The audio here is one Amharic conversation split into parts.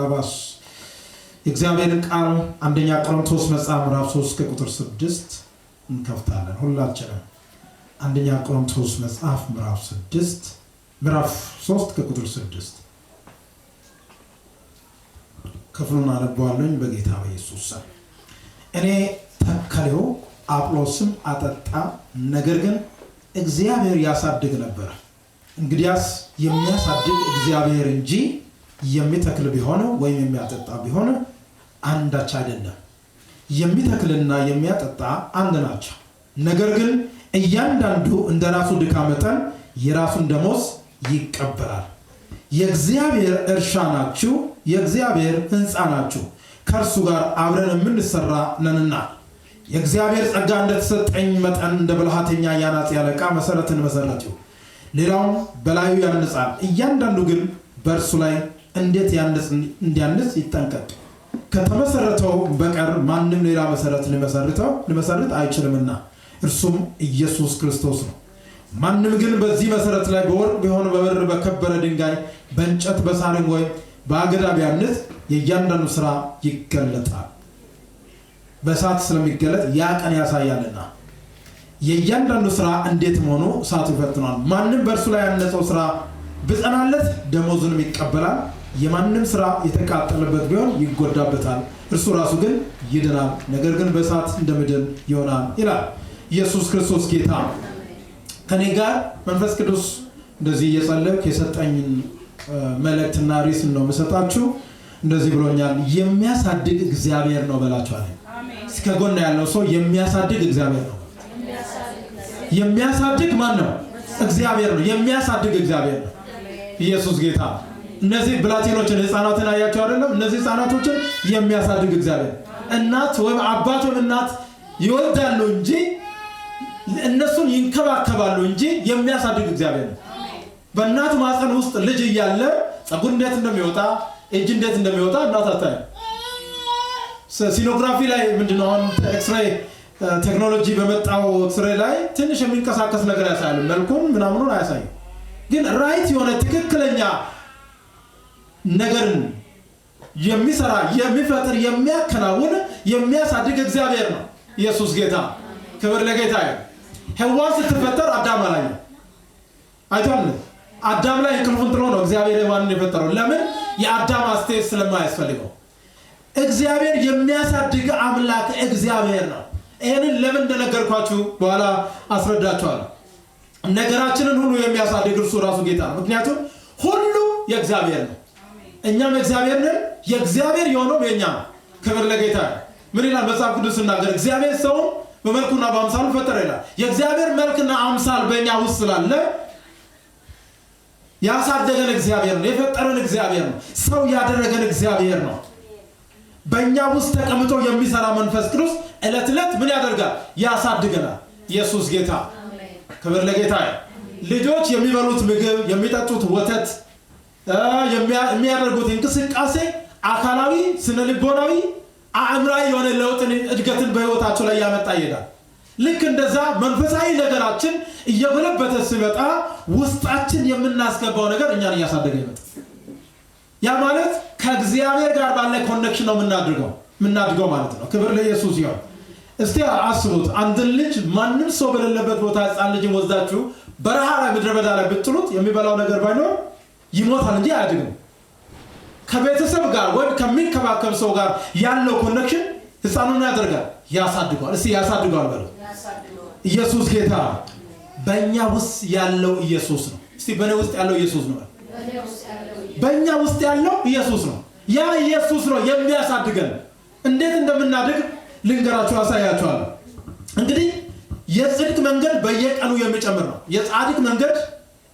አባስ እግዚአብሔርን ቃል አንደኛ ቆሮንቶስ መጽሐፍ ምዕራፍ 3 ቁጥር 6 እንከፍታለን ሁላችንም። አንደኛ ቆሮንቶስ መጽሐፍ ምዕራፍ 3 ቁጥር 6 ክፍሉን አነባዋለሁ በጌታ በኢየሱስ ስም። እኔ ተከለው አጵሎስም አጠጣ፣ ነገር ግን እግዚአብሔር ያሳድግ ነበር። እንግዲያስ የሚያሳድግ እግዚአብሔር እንጂ የሚተክል ቢሆን ወይም የሚያጠጣ ቢሆን አንዳች አይደለም። የሚተክልና የሚያጠጣ አንድ ናቸው። ነገር ግን እያንዳንዱ እንደራሱ ድካም መጠን የራሱን ደሞዝ ይቀበላል። የእግዚአብሔር እርሻ ናችሁ፣ የእግዚአብሔር ሕንፃ ናችሁ፣ ከእርሱ ጋር አብረን የምንሰራ ነንና። የእግዚአብሔር ጸጋ እንደተሰጠኝ መጠን እንደ ብልሃተኛ ያናጺ አለቃ መሰረትን መሰረትሁ፣ ሌላውም በላዩ ያንጻል። እያንዳንዱ ግን በእርሱ ላይ እንዴት እንዲያንጽ ይጠንቀቅ። ከተመሰረተው በቀር ማንም ሌላ መሰረት ሊመሰርት አይችልምና እርሱም ኢየሱስ ክርስቶስ ነው። ማንም ግን በዚህ መሰረት ላይ በወርቅ ቢሆን በብር በከበረ ድንጋይ በእንጨት በሳርም ወይ በአገዳ ቢያንጽ የእያንዳንዱ ስራ ይገለጣል። በእሳት ስለሚገለጥ ያ ቀን ያሳያልና የእያንዳንዱ ስራ እንዴት መሆኑ እሳቱ ይፈትናል። ማንም በእርሱ ላይ ያነጸው ስራ ብጸናለት ደሞዙንም ይቀበላል። የማንም ስራ የተቃጠለበት ቢሆን ይጎዳበታል፣ እርሱ ራሱ ግን ይድናል፣ ነገር ግን በእሳት እንደምድን ይሆናል ይላል። ኢየሱስ ክርስቶስ ጌታ። ከኔ ጋር መንፈስ ቅዱስ እንደዚህ እየጸለይኩ የሰጠኝን መልእክትና ርዕስ ነው የምሰጣችሁ። እንደዚህ ብሎኛል፣ የሚያሳድግ እግዚአብሔር ነው በላችኋል። እስከ ጎን ያለው ሰው የሚያሳድግ እግዚአብሔር ነው። የሚያሳድግ ማን ነው? እግዚአብሔር ነው። የሚያሳድግ እግዚአብሔር ነው። ኢየሱስ ጌታ። እነዚህ ብላቴኖችን ህፃናትን አያቸው አይደለም? እነዚህ ህፃናቶችን የሚያሳድግ እግዚአብሔር። እናት ወይም አባት ወይም እናት ይወልዳሉ እንጂ እነሱን ይንከባከባሉ እንጂ የሚያሳድግ እግዚአብሔር ነው። በእናት ማህፀን ውስጥ ልጅ እያለ ጸጉር እንዴት እንደሚወጣ እጅ እንዴት እንደሚወጣ እናት አታይም። ሲኖግራፊ ላይ ምንድነው አሁን ኤክስሬይ ቴክኖሎጂ በመጣው ኤክስሬይ ላይ ትንሽ የሚንቀሳቀስ ነገር ያሳያል። መልኩን ምናምኑን አያሳይም። ግን ራይት የሆነ ትክክለኛ ነገርን የሚሰራ የሚፈጥር የሚያከናውን የሚያሳድግ እግዚአብሔር ነው። ኢየሱስ ጌታ። ክብር ለጌታ ይሁን። ሔዋን ስትፈጠር አዳም ላይ አይቷል። አዳም ላይ እንቅልፉን ጥሎ ነው እግዚአብሔር ሔዋንን የፈጠረው። ለምን? የአዳም አስተያየት ስለማያስፈልገው። እግዚአብሔር የሚያሳድግ አምላክ እግዚአብሔር ነው። ይሄንን ለምን እንደነገርኳችሁ በኋላ አስረዳችኋለሁ። ነገራችንን ሁሉ የሚያሳድግ እርሱ ራሱ ጌታ ነው። ምክንያቱም ሁሉ የእግዚአብሔር ነው። እኛም እግዚአብሔር ነን። የእግዚአብሔር የሆነው የኛ ነው። ክብር ለጌታ። ምን ይላል መጽሐፍ ቅዱስ ሲናገር? እግዚአብሔር ሰውን በመልኩና በአምሳሉ ፈጠረ ይላል። የእግዚአብሔር መልክና አምሳል በእኛ ውስጥ ስላለ ያሳደገን እግዚአብሔር ነው። የፈጠረን እግዚአብሔር ነው። ሰው ያደረገን እግዚአብሔር ነው። በእኛ ውስጥ ተቀምጦ የሚሰራ መንፈስ ቅዱስ ዕለት ዕለት ምን ያደርጋል? ያሳድገናል። ኢየሱስ ጌታ። ክብር ለጌታ። ልጆች የሚበሉት ምግብ፣ የሚጠጡት ወተት፣ የሚያደርጉት እንቅስቃሴ አካላዊ፣ ስነልቦናዊ፣ አእምራዊ የሆነ ለውጥን እድገትን በህይወታቸው ላይ ያመጣ ይሄዳል። ልክ እንደዛ መንፈሳዊ ነገራችን እየጎለበተ ሲመጣ ውስጣችን የምናስገባው ነገር እኛን እያሳደገ ይመጣል። ያ ማለት ከእግዚአብሔር ጋር ባለ ኮኔክሽን ነው የምናድገው ማለት ነው። ክብር ለኢየሱስ ይሁን። እስቲ አስቡት፣ አንድን ልጅ ማንም ሰው በሌለበት ቦታ ህፃን ልጅን ወስዳችሁ በረሃ ላይ ምድረ በዳ ላይ ብትጥሉት የሚበላው ነገር ባይኖር ይሞታል እንጂ አያድግም። ከቤተሰብ ጋር ወይም ከሚንከባከብ ሰው ጋር ያለው ኮኔክሽን ህፃኑን ያደርጋል፣ ያሳድገዋል። እስቲ ያሳድገዋል በሉ። ኢየሱስ ጌታ። በእኛ ውስጥ ያለው ኢየሱስ ነው። እስቲ በእኔ ውስጥ ያለው ኢየሱስ ነው። በእኛ ውስጥ ያለው ኢየሱስ ነው። ያ ኢየሱስ ነው የሚያሳድገን። እንዴት እንደምናድግ ልንገራችሁ፣ አሳያችኋለሁ። እንግዲህ የጽድቅ መንገድ በየቀኑ የሚጨምር ነው። የጻድቅ መንገድ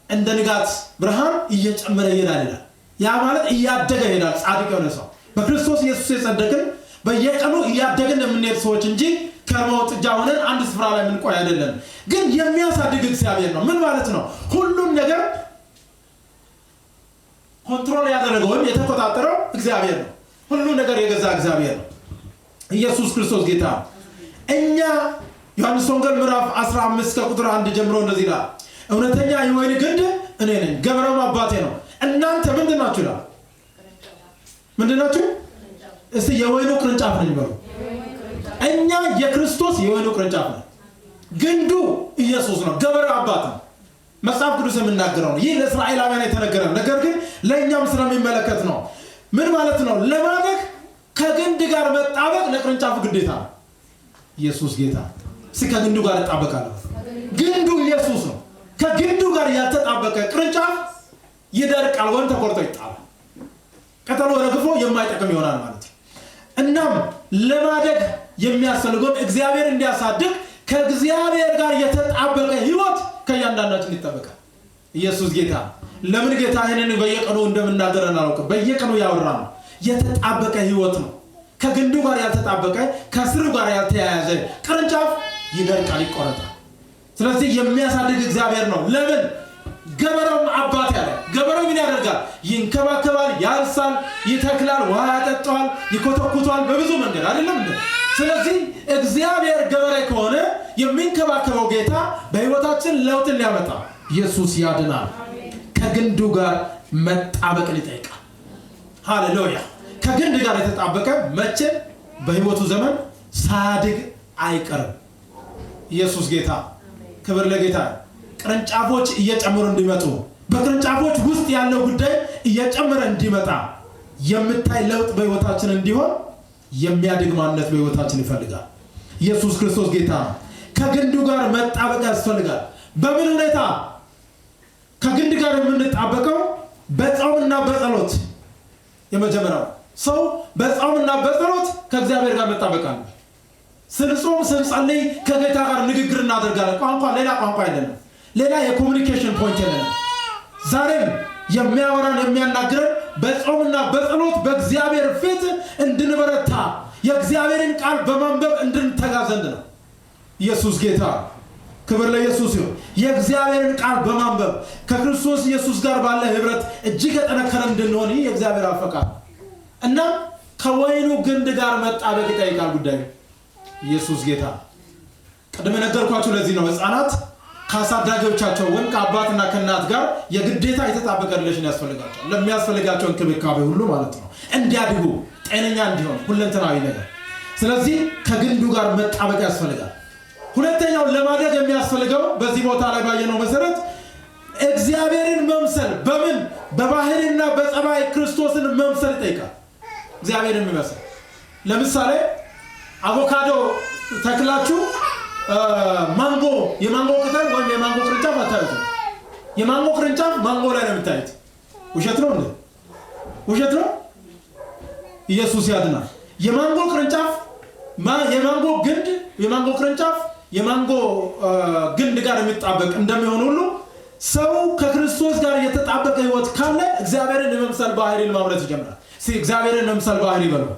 እንደ ንጋት ብርሃን እየጨመረ ይሄዳል። ያ ማለት እያደገ ይሄዳል። ጻድቅ የሆነ ሰው በክርስቶስ ኢየሱስ የጸደቅን በየቀኑ እያደግን የምንሄድ ሰዎች እንጂ ከርመው ጥጃ ሆነን አንድ ስፍራ ላይ የምንቆይ አይደለም። ግን የሚያሳድግ እግዚአብሔር ነው። ምን ማለት ነው? ሁሉም ነገር ኮንትሮል ያደረገው ወይም የተቆጣጠረው እግዚአብሔር ነው። ሁሉ ነገር የገዛ እግዚአብሔር ነው። ኢየሱስ ክርስቶስ ጌታ። እኛ ዮሐንስ ወንጌል ምዕራፍ 15 ከቁጥር 1 ጀምሮ እንደዚህ ይላል፣ እውነተኛ የወይን ግንድ እኔ ነኝ፣ ገበሬውም አባቴ ነው። እናንተ ምንድን ናችሁ ይላል? ምንድናችሁ? እስቲ የወይኑ ቅርንጫፍ ነኝ በሉ። እኛ የክርስቶስ የወይኑ ቅርንጫፍ ነን። ግንዱ ኢየሱስ ነው። ገበሬው አባት ነው። መጽሐፍ ቅዱስ የሚናገረው ነው። ይህ ለእስራኤላውያን የተነገረ ነገር ግን ለእኛም ስለሚመለከት ነው። ምን ማለት ነው? ለማደግ ከግንድ ጋር መጣበቅ ለቅርንጫፉ ግዴታ ነው። ኢየሱስ ጌታ። ከግንዱ ጋር ተጣበቃለሁ። ግንዱ ኢየሱስ ነው። ከግንዱ ጋር ያልተጣበቀ ቅርንጫፍ ይደርቃል ወይም ተቆርጦ ይጣላል። ቅጠሉ ረግፎ የማይጠቅም ይሆናል ማለት ነው። እናም ለማደግ የሚያስፈልገው እግዚአብሔር እንዲያሳድግ ከእግዚአብሔር ጋር የተጣበቀ ህይወት ከእያንዳንዳችን ይጠበቃል። ኢየሱስ ጌታ። ለምን ጌታ ይሄንን በየቀኑ እንደምናገረን አላውቅም። በየቀኑ ያወራ ነው። የተጣበቀ ህይወት ነው። ከግንዱ ጋር ያልተጣበቀ ከስሩ ጋር ያልተያያዘ ቅርንጫፍ ይደርቃል፣ ይቆረጣል። ስለዚህ የሚያሳድግ እግዚአብሔር ነው። ለምን? ገበሬውም አባት ያለ ገበሬው ምን ያደርጋል? ይንከባከባል፣ ያርሳል፣ ይተክላል፣ ውሃ ያጠጣዋል፣ ይኮተኩቷል በብዙ መንገድ አይደለም እንዴ? ስለዚህ እግዚአብሔር ገበሬ ከሆነ የሚንከባከበው ጌታ በህይወታችን ለውጥን ሊያመጣ ኢየሱስ ያድናል። ከግንዱ ጋር መጣበቅን ይጠይቃል። ሃሌሉያ። ከግንድ ጋር የተጣበቀ መቼ በህይወቱ ዘመን ሳያድግ አይቀርም። ኢየሱስ ጌታ። ክብር ለጌታ። ቅርንጫፎች እየጨመሩ እንዲመጡ በቅርንጫፎች ውስጥ ያለው ጉዳይ እየጨመረ እንዲመጣ የምታይ ለውጥ በህይወታችን እንዲሆን የሚያድግ ማንነት በህይወታችን ይፈልጋል። ኢየሱስ ክርስቶስ ጌታ ነው። ከግንዱ ጋር መጣበቅ ያስፈልጋል። በምን ሁኔታ ከግንድ ጋር የምንጣበቀው? በጾምና በጸሎት። የመጀመሪያው ሰው በጾምና በጸሎት ከእግዚአብሔር ጋር መጣበቃል። ስንጾም ስንጸልይ ከጌታ ጋር ንግግር እናደርጋለን። ቋንቋ ሌላ ቋንቋ አይደለም። ሌላ የኮሙኒኬሽን ፖይንት የለም። ዛሬም የሚያወራን የሚያናግረን በጾምና በጸሎት በእግዚአብሔር ፊት እንድንበረታ የእግዚአብሔርን ቃል በማንበብ እንድንተጋ ዘንድ ነው። ኢየሱስ ጌታ። ክብር ለኢየሱስ ይሁን። የእግዚአብሔርን ቃል በማንበብ ከክርስቶስ ኢየሱስ ጋር ባለ ህብረት እጅግ የጠነከረ እንድንሆን ይህ የእግዚአብሔር ፈቃድ እና ከወይኑ ግንድ ጋር መጣበቅ ይጠይቃል ጉዳዩ። ኢየሱስ ጌታ። ቀደም ነገርኳችሁ። ለዚህ ነው ህፃናት ከአሳዳጊዎቻቸው ወይም ከአባትና ከእናት ጋር የግዴታ የተጣበቀ ሪሌሽን ያስፈልጋቸዋል። ለሚያስፈልጋቸው እንክብካቤ ሁሉ ማለት ነው፣ እንዲያድጉ ጤነኛ እንዲሆን ሁለንተናዊ ነገር። ስለዚህ ከግንዱ ጋር መጣበቅ ያስፈልጋል። ሁለተኛው ለማደግ የሚያስፈልገው በዚህ ቦታ ላይ ባየነው መሰረት እግዚአብሔርን መምሰል። በምን? በባህሪና በጸባይ ክርስቶስን መምሰል ይጠይቃል። እግዚአብሔርን መምሰል። ለምሳሌ አቮካዶ ተክላችሁ ማንጎ የማንጎ ቅጠል ወይም የማንጎ ቅርንጫፍ አታዩትም። የማንጎ ቅርንጫፍ ማንጎ ላይ ነው የምታዩት። ውሸት ነው እንዴ? ውሸት ነው። ኢየሱስ ያድናል። የማንጎ ቅርንጫፍ የማንጎ ግንድ የማንጎ ቅርንጫፍ የማንጎ ግንድ ጋር የሚጣበቅ እንደሚሆን ሁሉ ሰው ከክርስቶስ ጋር የተጣበቀ ህይወት ካለ እግዚአብሔርን የመምሰል ባህሪን ማምረት ይጀምራል። እግዚአብሔርን የመምሰል ባህሪ በለው።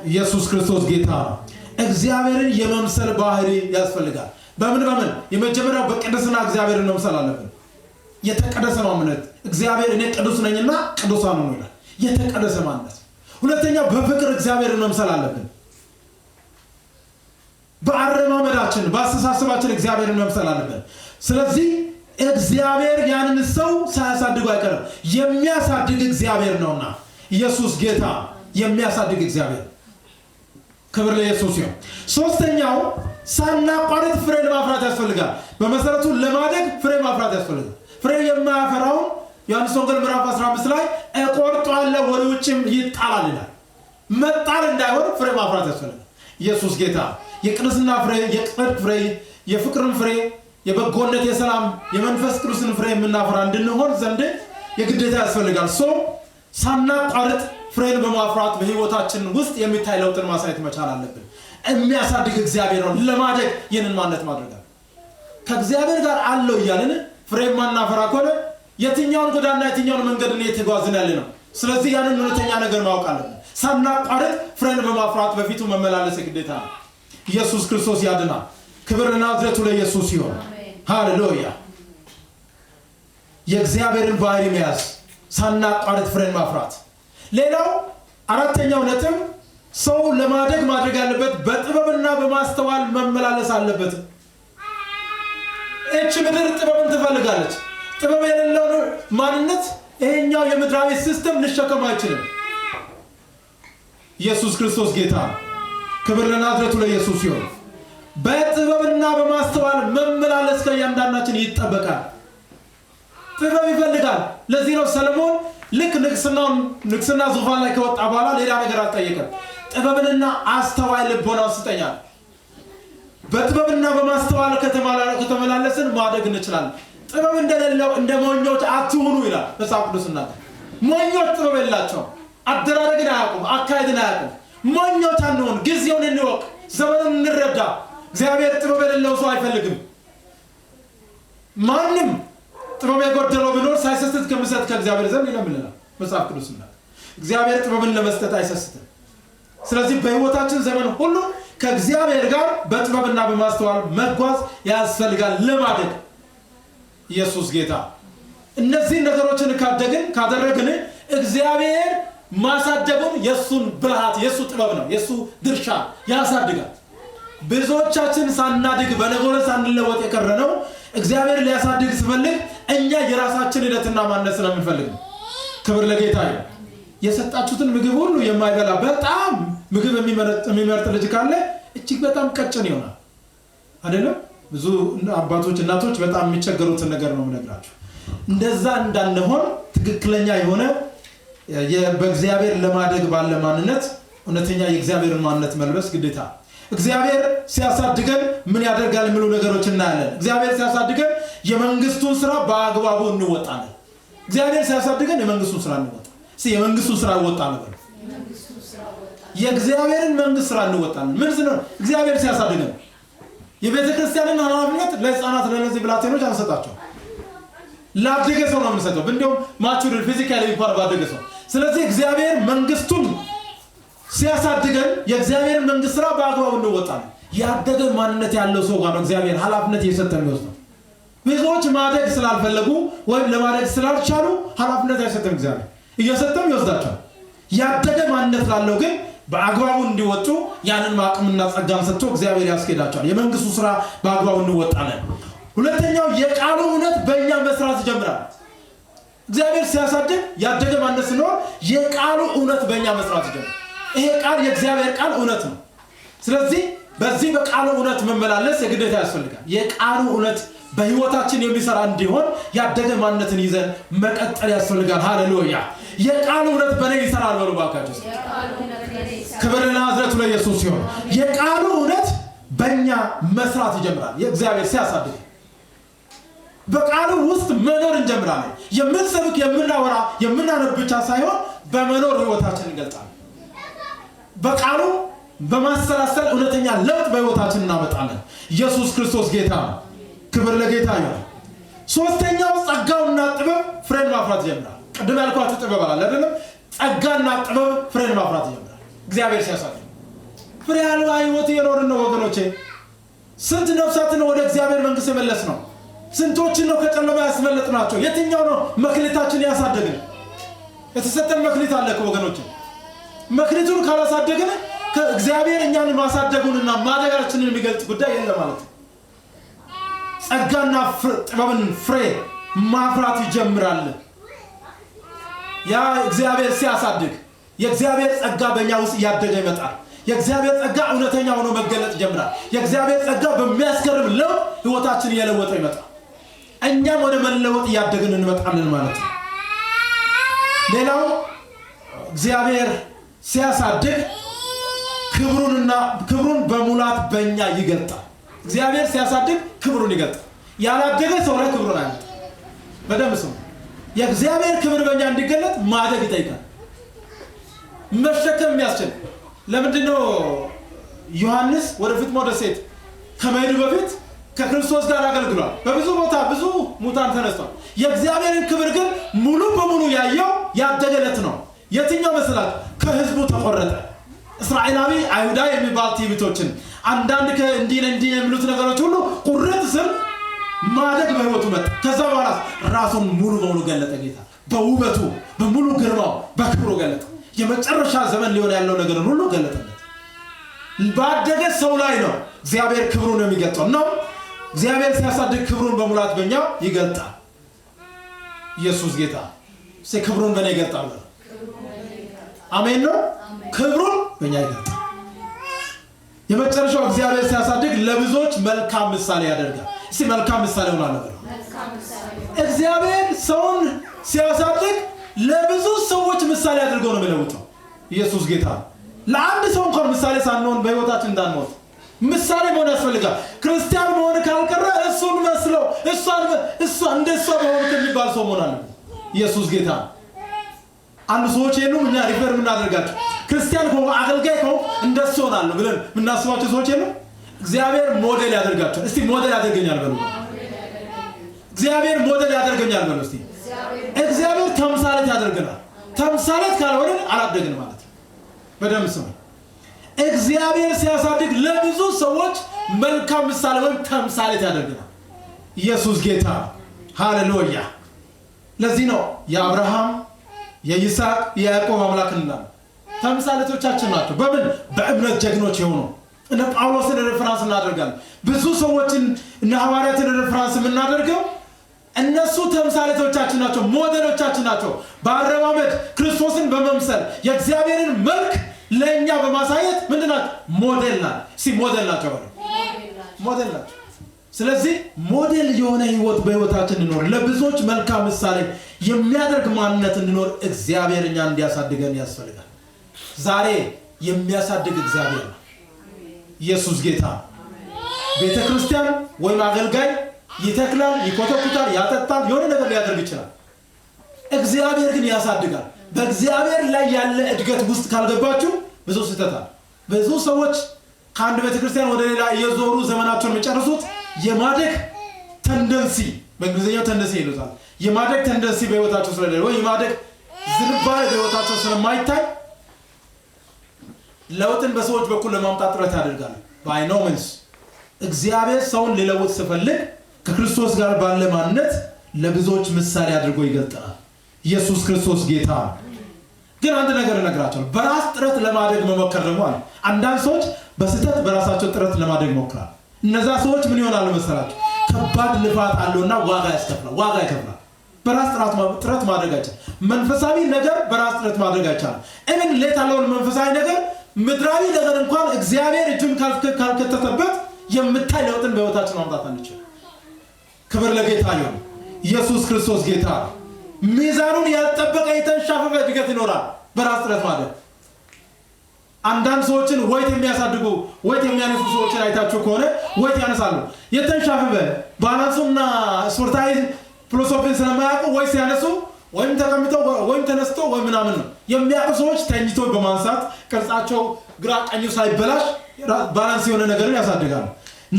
ኢየሱስ ክርስቶስ ጌታ ነው። እግዚአብሔርን የመምሰል ባህሪ ያስፈልጋል። በምን? የመጀመሪያው በቅድስና እግዚአብሔርን መምሰል አለብን። የተቀደሰ ማንነት እግዚአብሔር እኔ ቅዱስ ነኝና ቅዱሳን ነው ይላል። የተቀደሰ ማንነት። ሁለተኛው በፍቅር እግዚአብሔርን መምሰል አለብን። በአረማመዳችን በአስተሳሰባችን እግዚአብሔርን መምሰል አለብን። ስለዚህ እግዚአብሔር ያንን ሰው ሳያሳድጉ አይቀርም። የሚያሳድግ እግዚአብሔር ነውና ኢየሱስ ጌታ። የሚያሳድግ እግዚአብሔር። ክብር ለኢየሱስ ይሁን። ሶስተኛው ሳናቋርጥ ፍሬ ማፍራት ያስፈልጋል። በመሰረቱ ለማደግ ፍሬ ማፍራት ያስፈልጋል። ፍሬ የማያፈራው ዮሐንስ ወንጌል ምዕራፍ 15 ላይ እቆርጠዋለሁ ወደ ውጭም ይጣላል ይላል። መጣል እንዳይሆን ፍሬ ማፍራት ያስፈልጋል። ኢየሱስ ጌታ። የቅድስና ፍሬ፣ የጽድቅ ፍሬ፣ የፍቅርን ፍሬ፣ የበጎነት፣ የሰላም፣ የመንፈስ ቅዱስን ፍሬ የምናፈራ እንድንሆን ዘንድ የግዴታ ያስፈልጋል። ሳናቋርጥ ፍሬን በማፍራት በህይወታችን ውስጥ የሚታይ ለውጥን ማሳየት መቻል አለብን። የሚያሳድግ እግዚአብሔር ነው። ለማደግ ይህንን ማንነት ማድረግ ከእግዚአብሔር ጋር አለው እያልን ፍሬ ማናፈራ ከሆነ የትኛውን ጎዳና የትኛውን መንገድ ነው የተጓዝን ያለ ነው። ስለዚህ ያንን እውነተኛ ነገር ማወቅ አለብን። ሳናቋርጥ ፍሬን በማፍራት በፊቱ መመላለስ ግዴታ ነው። ኢየሱስ ክርስቶስ ያድናል። ክብር ለናዝሬቱ ለኢየሱስ ይሁን። ሃሌሉያ። የእግዚአብሔርን ባህሪ መያዝ፣ ሳናቋርጥ ፍሬን ማፍራት። ሌላው አራተኛው ነጥብ ሰው ለማደግ ማድረግ ያለበት በጥበብና በማስተዋል መመላለስ አለበት። እቺ ምድር ጥበብን ትፈልጋለች። ጥበብ የሌለው ማንነት ይሄኛው የምድራዊ ሲስተም ልሸከም አይችልም። ኢየሱስ ክርስቶስ ጌታ። ክብር ለናዝሬቱ ለኢየሱስ ይሁን። በጥበብና በማስተዋል መመላለስ ከእያንዳንዳችን ይጠበቃል። ጥበብ ይፈልጋል። ለዚህ ነው ሰለሞን ልክ ንግስና ዙፋን ላይ ከወጣ በኋላ ሌላ ነገር አልጠየቀም። ጥበብንና አስተዋይ ልቦና ስጠኝ። በጥበብና በማስተዋል ከተመላለስን ማደግ እንችላለን። ጥበብ እንደሌለው እንደ ሞኞች አትሁኑ ይላል መጽሐፍ ቅዱስና። ሞኞች ጥበብ የላቸውም። አደራረግን አያውቁም፣ አካሄድን አያውቁም። ሞኞች አንሆን፣ ጊዜውን እንወቅ፣ ዘመኑን እንረዳ። እግዚአብሔር ጥበብ የሌለው ሰው አይፈልግም። ማንም ጥበብ የጎደለው ቢኖር ሳይሰስት ከመስጠት ከእግዚአብሔር ዘንድ ይለምንናል መጽሐፍ ቅዱስና። እግዚአብሔር ጥበብን ለመስጠት አይሰስትም። ስለዚህ በህይወታችን ዘመን ሁሉ ከእግዚአብሔር ጋር በጥበብና በማስተዋል መጓዝ ያስፈልጋል ለማደግ። ኢየሱስ ጌታ። እነዚህ ነገሮችን ካደረግን እግዚአብሔር ማሳደጉን የሱን ብልሃት የሱ ጥበብ ነው፣ የሱ ድርሻ ያሳድጋል። ብዙዎቻችን ሳናድግ በነገር ሳንለወጥ የቀረነው እግዚአብሔር ሊያሳድግ ሲፈልግ እኛ የራሳችን ሂደትና ማንነት ስለምንፈልግ ነው። ክብር ለጌታ ይሁን። የሰጣችሁትን ምግብ ሁሉ የማይበላ በጣም ምግብ የሚመርጥ ልጅ ካለ እጅግ በጣም ቀጭን ይሆናል አይደለም? ብዙ አባቶች እናቶች በጣም የሚቸገሩትን ነገር ነው የምነግራችሁ። እንደዛ እንዳንሆን ትክክለኛ የሆነ በእግዚአብሔር ለማደግ ባለ ማንነት እውነተኛ የእግዚአብሔርን ማንነት መልበስ ግዴታ። እግዚአብሔር ሲያሳድገን ምን ያደርጋል የሚሉ ነገሮች እናያለን። እግዚአብሔር ሲያሳድገን የመንግስቱን ስራ በአግባቡ እንወጣለን። እግዚአብሔር ሲያሳድገን የመንግስቱን ስራ እንወጣለን። የመንግስቱን ስራ እንወጣለን። የእግዚአብሔርን መንግስት ስራ እንወጣለን። ምን ነው እግዚአብሔር ሲያሳድገን የቤተ ክርስቲያንን ኃላፊነት ለህፃናት ለነዚህ ብላቴኖች አንሰጣቸው። ላደገ ሰው ነው የምንሰጠው። እንደውም ማቹር ፊዚካሊ ቢባል ባደገ ሰው። ስለዚህ እግዚአብሔር መንግስቱን ሲያሳድገን የእግዚአብሔርን መንግስት ስራ በአግባቡ እንወጣለን። ያደገ ማንነት ያለው ሰው ጋር እግዚአብሔር ኃላፊነት እየሰጠ የሚወስደው። ብዙዎች ማደግ ስላልፈለጉ ወይም ለማደግ ስላልቻሉ ኃላፊነት አይሰጥም እግዚአብሔር፣ እየሰጠም ይወስዳቸዋል። ያደገ ማንነት ላለው ግን በአግባቡ እንዲወጡ ያንን አቅምና ጸጋን ሰጥቶ እግዚአብሔር ያስኬዳቸዋል። የመንግስቱ ስራ በአግባቡ እንወጣለን። ሁለተኛው የቃሉ እውነት በእኛ መስራት ይጀምራል። እግዚአብሔር ሲያሳድግ ያደገ ማንነት ሲኖር የቃሉ እውነት በእኛ መስራት ይጀምራል። ይሄ ቃል የእግዚአብሔር ቃል እውነት ነው። ስለዚህ በዚህ በቃሉ እውነት መመላለስ የግዴታ ያስፈልጋል። የቃሉ እውነት በህይወታችን የሚሰራ እንዲሆን ያደገ ማንነትን ይዘን መቀጠል ያስፈልጋል። ሃሌሉያ! የቃሉ እውነት በእኔ ይሰራል በሉ ባካችሁ። ክብር ለናዝሬቱ ለኢየሱስ ይሁን። የቃሉ እውነት በእኛ መስራት ይጀምራል። የእግዚአብሔር ሲያሳድግ በቃሉ ውስጥ መኖር እንጀምራለን። የምንሰብክ የምናወራ የምናነብ ብቻ ሳይሆን በመኖር ህይወታችን እንገልጣለን። በቃሉ በማሰላሰል እውነተኛ ለውጥ በህይወታችን እናመጣለን። ኢየሱስ ክርስቶስ ጌታ ነው። ክብር ለጌታ ይሁን። ሶስተኛው ጸጋውና ጥበብ ፍሬን ማፍራት ይጀምራል። ቅድም ያልኳችሁ ጥበብ አለ አይደለም? ጸጋና ጥበብ ፍሬን ማፍራት ይጀምራል። እግዚአብሔር ሲያሳድግ ፍሬ ያለው ህይወት የኖርን ነው ወገኖቼ። ስንት ነፍሳትን ወደ እግዚአብሔር መንግስት የመለስ ነው? ስንቶችን ነው ከጨለማ ያስመለጥናቸው? የትኛው ነው መክሊታችን ያሳደግን? የተሰጠን መክሊት አለ ወገኖቼ። መክሊቱን ካላሳደግን ከእግዚአብሔር እኛን ማሳደጉንና ማደጋችንን የሚገልጽ ጉዳይ የለም ማለት ነው። ጸጋና ጥበብን ፍሬ ማፍራት ይጀምራል። ያ እግዚአብሔር ሲያሳድግ የእግዚአብሔር ጸጋ በእኛ ውስጥ እያደገ ይመጣል። የእግዚአብሔር ጸጋ እውነተኛ ሆኖ መገለጥ ይጀምራል። የእግዚአብሔር ጸጋ በሚያስገርም ለውጥ ህይወታችን እየለወጠ ይመጣል። እኛም ወደ መለወጥ እያደግን እንመጣለን ማለት ነው። ሌላው እግዚአብሔር ሲያሳድግ ክብሩን በሙላት በእኛ ይገልጣል። እግዚአብሔር ሲያሳድግ ክብሩን ይገልጣል። ያላደገ ሰው ላይ ክብሩን አይገልጥም። በደንብ ስሙ። የእግዚአብሔር ክብር በእኛ እንዲገለጥ ማደግ ይጠይቃል። መሸከም የሚያስችል ለምንድነው ዮሐንስ ወደ ፍጥሞ ደሴት ከመሄዱ በፊት ከክርስቶስ ጋር አገልግሏል። በብዙ ቦታ ብዙ ሙታን ተነስቷል። የእግዚአብሔርን ክብር ግን ሙሉ በሙሉ ያየው ያደገለት ነው። የትኛው መስላችሁ? ከህዝቡ ተቆረጠ። እስራኤላዊ አይሁዳዊ የሚባል ትዕቢቶችን አንዳንድ እንዲህ የሚሉት ነገሮች ሁሉ ቁርጥ ስል ማደግ በህይወቱ መጣ። ከዛ በኋላ ራሱን ሙሉ በሙሉ ገለጠ። ጌታ በውበቱ በሙሉ ግርማው በክብሩ ገለጠ። የመጨረሻ ዘመን ሊሆን ያለው ነገርን ሁሉ ገለጠለት። ባደገ ሰው ላይ ነው እግዚአብሔር ክብሩን የሚገልጠው ነው። እግዚአብሔር ሲያሳድግ ክብሩን በሙላት በእኛ ይገልጣል። ኢየሱስ ጌታ። ክብሩን በእኔ ይገልጣል። አሜን ነው። ክብሩን በእኛ ይገልጣል። የመጨረሻው እግዚአብሔር ሲያሳድግ ለብዙዎች መልካም ምሳሌ ያደርጋል። እስቲ መልካም ምሳሌ ሆናል ነው። እግዚአብሔር ሰውን ሲያሳድግ ለብዙ ሰዎች ምሳሌ አድርጎ ነው የሚለውጠው። ኢየሱስ ጌታ። ለአንድ ሰው እንኳን ምሳሌ ሳንሆን በህይወታችን እንዳንሞት ምሳሌ መሆን ያስፈልጋል። ክርስቲያን መሆን ካልቀረ እሱን መስለው እሷ እንደሷ መሆን የሚባል ሰው መሆን አለ። ኢየሱስ ጌታ። አንድ ሰዎች የሉም እኛ ሪፈር ምናደርጋቸው ክርስቲያን ከሆነ አገልጋይ ከሆነ እንደሱ ሆናለሁ ብለን ምናስባቸው ሰዎች የሉም። እግዚአብሔር ሞዴል ያደርጋቸው። እስቲ ሞዴል ያደርገኛል በሉ። እግዚአብሔር ሞዴል ያደርገኛል በሉ። እስቲ እግዚአብሔር ተምሳሌት ያደርገናል። ተምሳሌት ካልሆነ አላደግን ማለት ነው። በደም ስሙ። እግዚአብሔር ሲያሳድግ ለብዙ ሰዎች መልካም ምሳሌ ወይም ተምሳሌት ያደርገናል። ኢየሱስ ጌታ። ሃሌሉያ። ለዚህ ነው የአብርሃም የይስሐቅ የያዕቆብ አምላክ እንላለን። ተምሳሌቶቻችን ናቸው። በምን? በእምነት ጀግኖች የሆኑ እነ ጳውሎስን ሬፈረንስ እናደርጋለን። ብዙ ሰዎችን እነ ሐዋርያትን ሬፈረንስ የምናደርገው እነሱ ተምሳሌቶቻችን ናቸው፣ ሞዴሎቻችን ናቸው። በአረማመድ ክርስቶስን በመምሰል የእግዚአብሔርን መልክ ለኛ በማሳየት ምንድናቸው? ሞዴል ናቸው። ሞዴል ናቸው። ሞዴል ናቸው። ስለዚህ ሞዴል የሆነ ህይወት በህይወታችን እንኖር፣ ለብዙዎች መልካም ምሳሌ የሚያደርግ ማንነት እንኖር እግዚአብሔር እኛን እንዲያሳድገን ያስፈልጋል። ዛሬ የሚያሳድግ እግዚአብሔር ነው። ኢየሱስ ጌታ። ቤተክርስቲያን ወይም አገልጋይ ይተክላል፣ ይኮተኩታል፣ ያጠጣል፣ የሆነ ነገር ሊያደርግ ይችላል። እግዚአብሔር ግን ያሳድጋል። በእግዚአብሔር ላይ ያለ እድገት ውስጥ ካልገባችሁ ብዙ ስህተት አለ። ብዙ ሰዎች ከአንድ ቤተክርስቲያን ወደ ሌላ እየዞሩ ዘመናቸውን የሚጨርሱት የማደግ ተንደንሲ፣ በእንግሊዝኛው ተንደንሲ ይሉታል። የማደግ ተንደንሲ በህይወታቸው ስለሌለ ወይ የማደግ ዝንባሌ በህይወታቸው ስለማይታይ ለውጥን በሰዎች በኩል ለማምጣት ጥረት ያደርጋሉ። ባይ ኖ ሚንስ እግዚአብሔር ሰውን ሊለውጥ ሲፈልግ ከክርስቶስ ጋር ባለ ማንነት ለብዙዎች ምሳሌ አድርጎ ይገልጣል። ኢየሱስ ክርስቶስ ጌታ። ግን አንድ ነገር እነግራቸዋለሁ። በራስ ጥረት ለማደግ መሞከር ደግሞ አለ። አንዳንድ ሰዎች በስህተት በራሳቸው ጥረት ለማደግ ሞክራል። እነዛ ሰዎች ምን ይሆናሉ መሰላችሁ? ከባድ ልፋት አለውና ዋጋ ይከፍላል። በራስ ጥረት ማድረግ አይቻልም። መንፈሳዊ ነገር በራስ ጥረት ማድረግ አይቻልም። እምን ሌት ያለውን መንፈሳዊ ነገር ምድራዊ ነገር እንኳን እግዚአብሔር እጁን ካልከተተበት የምታይ ለውጥን በህይወታችን ማምጣት አንችልም። ክብር ለጌታ ይሁን። ኢየሱስ ክርስቶስ ጌታ። ሚዛኑን ያልጠበቀ የተንሻፈፈ እድገት ይኖራል በራስ ጥረት ማድረግ። አንዳንድ ሰዎችን ወይት የሚያሳድጉ ወይት የሚያነሱ ሰዎችን አይታችሁ ከሆነ ወይት ያነሳሉ። የተንሻፈፈ ባላንሱና ስፖርታዊ ፊሎሶፊን ስለማያውቁ ወይ ሲያነሱ ወይም ተቀምጠው ወይም ተነስተው ወይ ምናምን ነው የሚያውቁ ሰዎች ተኝቶ በማንሳት ቅርጻቸው ግራ ቀኙ ሳይበላሽ ባላንስ የሆነ ነገርን ያሳድጋሉ።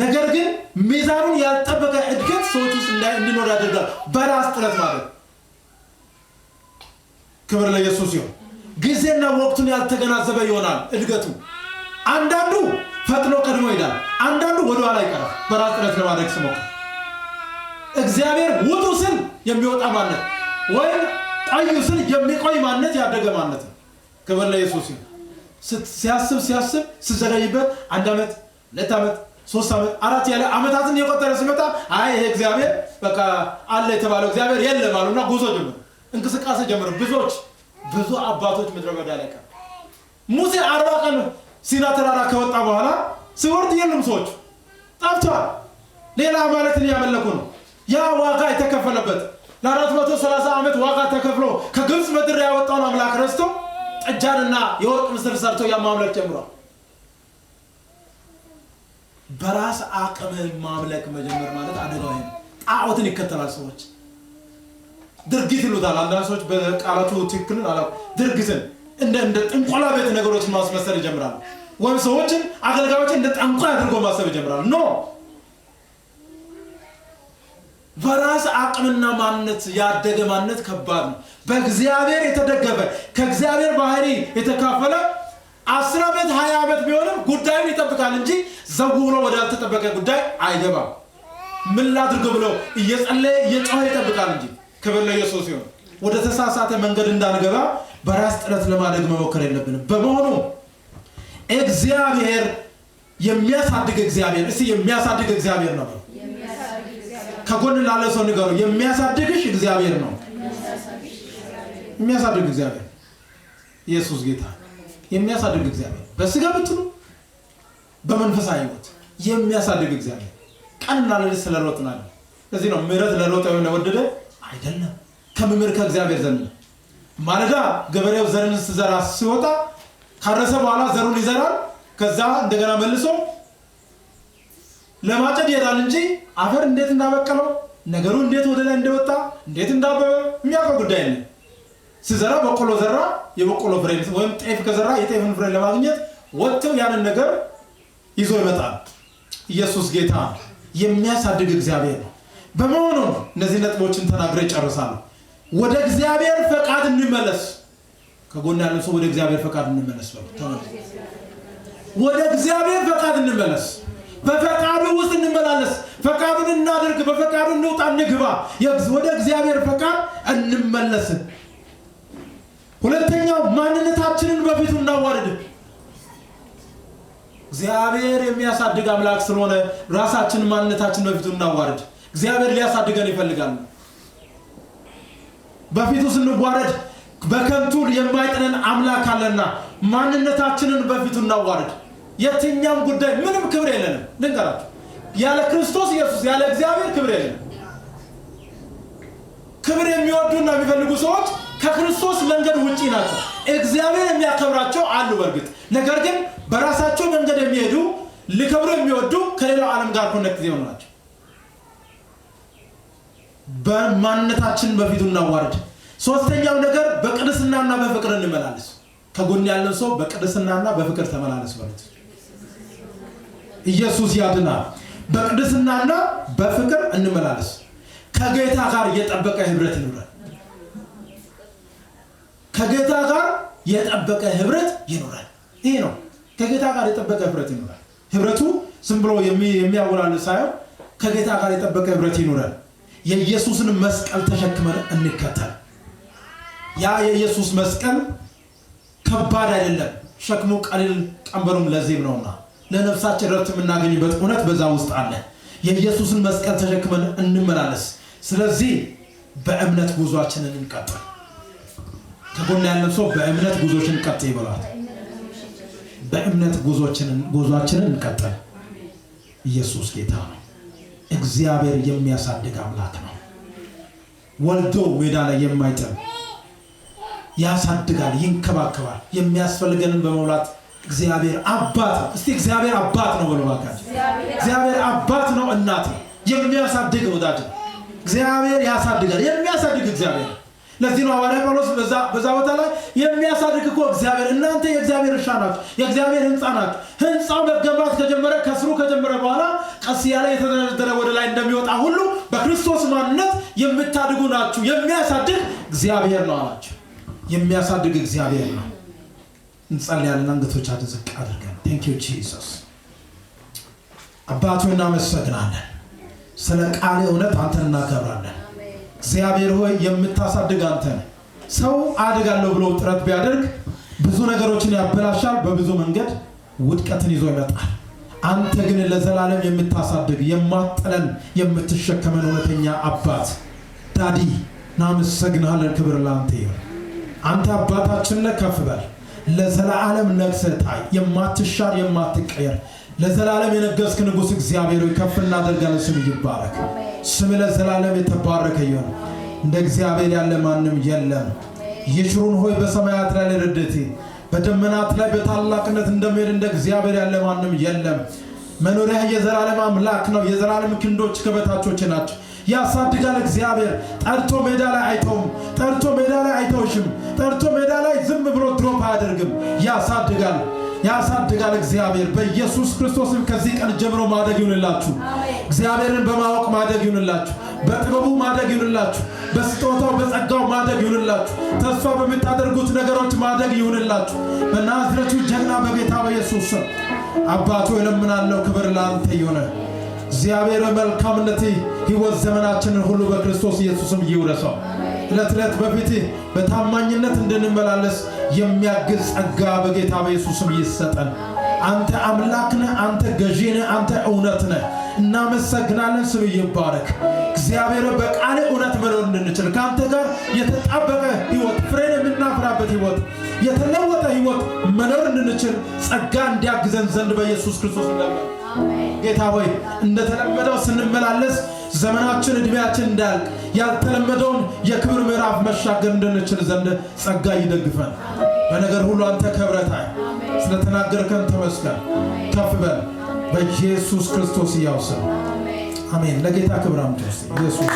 ነገር ግን ሚዛኑን ያልጠበቀ እድገት ሰዎች ውስጥ እንዲኖር ያደርጋል በራስ ጥረት ማድረግ። ክብር ለኢየሱስ ይሁን። ጊዜና ወቅቱን ያልተገናዘበ ይሆናል እድገቱ። አንዳንዱ ፈጥኖ ቀድሞ ይሄዳል፣ አንዳንዱ ወደ ኋላ ይቀራል በራስ ጥረት ለማድረግ ሲሞክር። እግዚአብሔር ውጡ ስል የሚወጣ ማንነት ወይም ቆዩ ስል የሚቆይ ማንነት ያደገ ማንነት ነው። ክብር ለኢየሱስ ይሁን። ሲያስብ ሲዘገይበት 1 ዓመት 2 ዓመት 3 ዓመት 4 ያለ ዓመታትን የቆጠረ ሲመጣ አይ ይሄ እግዚአብሔር በቃ አለ የተባለው እግዚአብሔር የለም አሉና ጉዞ ጀመሩ፣ እንቅስቃሴ ጀመሩ። ብዙ አባቶች ምድረ በዳ ላይ ቀሩ። ሙሴ 40 ቀን ሲና ተራራ ከወጣ በኋላ ሲወርድ የለም፣ ሰዎች ጠፍተዋል። ሌላ ማለትን ያመለኩ ነው። ያ ዋጋ የተከፈለበት ለ430 ዓመት ዋጋ ተከፍሎ ከግብጽ ምድር ያወጣውን አምላክ ረስቶ ጥጃንና የወርቅ ምስል ሰርቶ ያማምለክ ጀምሯል። በራስ አቅም ማምለክ መጀመር ማለት አደጋው ነው። ጣዖትን ይከተላል ሰዎች። ድርጊት ይሉታል አንዳንድ ሰዎች በቃላቱ ትክክል አላው። ድርጊትን እንደ ጥንቆላ ቤት ነገሮችን ማስመሰል ይጀምራሉ። ወይም ሰዎችን አገልጋዮችን እንደ ጠንቋይ አድርጎ ማሰብ ይጀምራሉ። ኖ በራስ አቅምና ማንነት ያደገ ማንነት ከባድ ነው። በእግዚአብሔር የተደገፈ ከእግዚአብሔር ባህሪ የተካፈለ 10 ዓመት 20 ዓመት ቢሆንም ጉዳዩን ይጠብቃል እንጂ ዘው ብሎ ወደ አልተጠበቀ ጉዳይ አይገባም። ምን ላድርግ ብሎ እየጸለየ እየጮኸ ይጠብቃል እንጂ። ክብር ለኢየሱስ ይሁን። ወደ ተሳሳተ መንገድ እንዳንገባ በራስ ጥረት ለማደግ መሞከር የለብንም። በመሆኑ እግዚአብሔር የሚያሳድግ እግዚአብሔር የሚያሳድግ እግዚአብሔር ነው። ከጎን ላለ ሰው ንገሩ፣ የሚያሳድግሽ እግዚአብሔር ነው። የሚያሳድግ እግዚአብሔር ኢየሱስ ጌታ የሚያሳድግ እግዚአብሔር በስጋ ብትሉ በመንፈሳዊ ሕይወት የሚያሳድግ እግዚአብሔር ቀንና ሌሊት ስለሮጥናል ለዚህ ነው ምሕረት ለሮጥ ወይ ለወደደ አይደለም ከመምር ከእግዚአብሔር ዘንድ ማለዳ ገበሬው ዘርን ሲዘራ ሲወጣ ካረሰ በኋላ ዘሩን ይዘራል ከዛ እንደገና መልሶ ለማጨድ ይሄዳል እንጂ አፈር እንዴት እንዳበቀለው ነገሩ እንዴት ወደ ላይ እንደወጣ እንዴት እንዳበበ የሚያውቀው ጉዳይ ነው ሲዘራ በቆሎ ዘራ የበቆሎ ፍሬ ወይም ጤፍ ከዘራ የጤፍን ፍሬ ለማግኘት ወጥተው ያንን ነገር ይዞ ይመጣል ኢየሱስ ጌታ የሚያሳድግ እግዚአብሔር ነው በመሆኑ እነዚህ ነጥቦችን ተናግሬ ጨርሳለሁ ወደ እግዚአብሔር ፈቃድ እንመለስ ከጎን ያለው ሰው ወደ እግዚአብሔር ፈቃድ እንመለስ ወደ እግዚአብሔር ፈቃድ እንመለስ በፈቃዱ ውስጥ እንመላለስ ፈቃዱን እናድርግ በፈቃዱ እንውጣ እንግባ ወደ እግዚአብሔር ፈቃድ እንመለስ ሁለተኛው ማንነታችንን በፊቱ እናዋርድ እግዚአብሔር የሚያሳድግ አምላክ ስለሆነ ራሳችንን ማንነታችንን በፊቱ እናዋርድ እግዚአብሔር ሊያሳድገን ይፈልጋል በፊቱ ስንዋረድ በከንቱ የማይጥለን አምላክ አለና ማንነታችንን በፊቱ እናዋርድ የትኛም ጉዳይ ምንም ክብር የለንም ልንገራችሁ ያለ ክርስቶስ ኢየሱስ ያለ እግዚአብሔር ክብር የለንም ክብር የሚወዱና የሚፈልጉ ሰዎች ከክርስቶስ መንገድ ውጪ ናቸው እግዚአብሔር የሚያከብራቸው አሉ በርግጥ ነገር ግን በራሳቸው መንገድ የሚሄዱ ሊከብሩ የሚወዱ ከሌላው ዓለም ጋር ኮኔክት ይሆናሉ በማንነታችን በፊቱ እናዋርድ ሶስተኛው ነገር በቅድስናና በፍቅር እንመላለስ ከጎን ያለው ሰው በቅድስናና በፍቅር ተመላለስ ማለት ኢየሱስ ያድናል በቅድስናና በፍቅር እንመላለስ ከጌታ ጋር የጠበቀ ህብረት ይኖራል ከጌታ ጋር የጠበቀ ህብረት ይኖራል ይሄ ነው ከጌታ ጋር የጠበቀ ህብረት ይኖራል ህብረቱ ዝም ብሎ የሚያወላል ሳይሆን ከጌታ ጋር የጠበቀ ህብረት ይኖራል የኢየሱስን መስቀል ተሸክመን እንከተል ያ የኢየሱስ መስቀል ከባድ አይደለም ሸክሙ ቀሊል ቀንበሩም ለዚብ ነውና ለነፍሳችን ረፍት የምናገኝበት እውነት በዛ ውስጥ አለ የኢየሱስን መስቀል ተሸክመን እንመላለስ ስለዚህ በእምነት ጉዟችንን እንቀጥል ከጎን ያለው ሰው በእምነት ጉዞችን ቀጥል ይበላል በእምነት ጉዟችንን እንቀጥል ኢየሱስ ጌታ ነው እግዚአብሔር የሚያሳድግ አምላክ ነው ወልዶ ሜዳ ላይ የማይጥል ያሳድጋል ይንከባከባል የሚያስፈልገንን በመውላት እግዚአብሔር አባት እስቲ እግዚአብሔር አባት ነው በለዋካችሁ እግዚአብሔር አባት ነው እናት የሚያሳድግ ወዳጅ እግዚአብሔር ያሳድጋል የሚያሳድግ እግዚአብሔር ለዚህ ነው ሐዋርያ ጳውሎስ በዛ ቦታ ላይ የሚያሳድግ እኮ እግዚአብሔር እናንተ የእግዚአብሔር እርሻ ናችሁ የእግዚአብሔር ህንጻ ናችሁ ህንጻው መገንባት ከጀመረ ከስሩ ከጀመረ በኋላ ቀስ ያለ የተደረደረ ወደ ላይ እንደሚወጣ ሁሉ በክርስቶስ ማንነት የምታድጉ ናችሁ የሚያሳድግ እግዚአብሔር ነው አላችሁ የሚያሳድግ እግዚአብሔር ነው እንጸልያለን አንገቶቻችን ዝቅ አድርገን thank you Jesus አባቱ እናመሰግናለን ስለ ቃል እውነት አንተን እናከብራለን እግዚአብሔር ሆይ የምታሳድግ አንተ ነህ ሰው አድጋለሁ ብሎ ጥረት ቢያደርግ ብዙ ነገሮችን ያበላሻል በብዙ መንገድ ውድቀትን ይዞ ይመጣል አንተ ግን ለዘላለም የምታሳድግ የማጥለን የምትሸከመን እውነተኛ አባት ዳዲ እናመሰግናለን ክብር ላንተ ይሁን አንተ አባታችን ነህ ከፍ በል ለዘላለም ነግሰታይ የማትሻር የማትቀየር ለዘላለም የነገስክ ንጉስ እግዚአብሔር ሆይ ከፍ እናደርጋለን ስም ይባረክ ስም ለዘላለም የተባረከ ይሁን እንደ እግዚአብሔር ያለ ማንም የለም ይሽሩን ሆይ በሰማያት ላይ ለረድቴ በደመናት ላይ በታላቅነት እንደሚሄድ እንደ እግዚአብሔር ያለ ማንም የለም መኖሪያ የዘላለም አምላክ ነው የዘላለም ክንዶች ከበታቾች ናቸው ያሳድጋል እግዚአብሔር ጠርቶ ሜዳ ላይ አይተውም ጠርቶ ሜዳ ላይ አይተውሽም ጠርቶ ሜዳ ላይ ዝም ብሎ ድሮፕ አያደርግም ያሳድጋል እግዚአብሔር በኢየሱስ ክርስቶስም ከዚህ ቀን ጀምሮ ማደግ ይሁንላችሁ እግዚአብሔርን በማወቅ ማደግ ይሁንላችሁ በጥበቡ ማደግ ይሁንላችሁ በስጦታው በጸጋው ማደግ ይሁንላችሁ ተስፋ በምታደርጉት ነገሮች ማደግ ይሁንላችሁ በናዝሬቱ ጀግና በጌታ በኢየሱስ ስም አባቶ ለምናለው ክብር ላንተ ይሁን እግዚአብሔር መልካምነቴ ህይወት ዘመናችንን ሁሉ በክርስቶስ ኢየሱስም ይውረሰው ለትለት በፊት በታማኝነት እንድንመላለስ የሚያግዝ ጸጋ በጌታ በኢየሱስም ይሰጠን አንተ አምላክ ነህ አንተ ገዢ ነህ አንተ እውነት ነህ እናመሰግናለን ስም ይባረክ እግዚአብሔር በቃል እውነት መኖር እንድንችል ካንተ ጋር የተጣበቀ ህይወት ፍሬን የምናፈራበት ህይወት የተለወጠ ህይወት መኖር እንድንችል ጸጋ እንዲያግዘን ዘንድ በኢየሱስ ክርስቶስ እንለምናለን ጌታ ሆይ እንደተለመደው ስንመላለስ ዘመናችን እድሜያችን እንዳልቅ ያልተለመደውን የክብር ምዕራፍ መሻገር እንድንችል ዘንድ ጸጋ ይደግፈን በነገር ሁሉ አንተ ከብረታይ ስለተናገርከን ተመስገን ከፍ በል በኢየሱስ ክርስቶስ ያውሰን አሜን ለጌታ ክብር አምጥተህ ኢየሱስ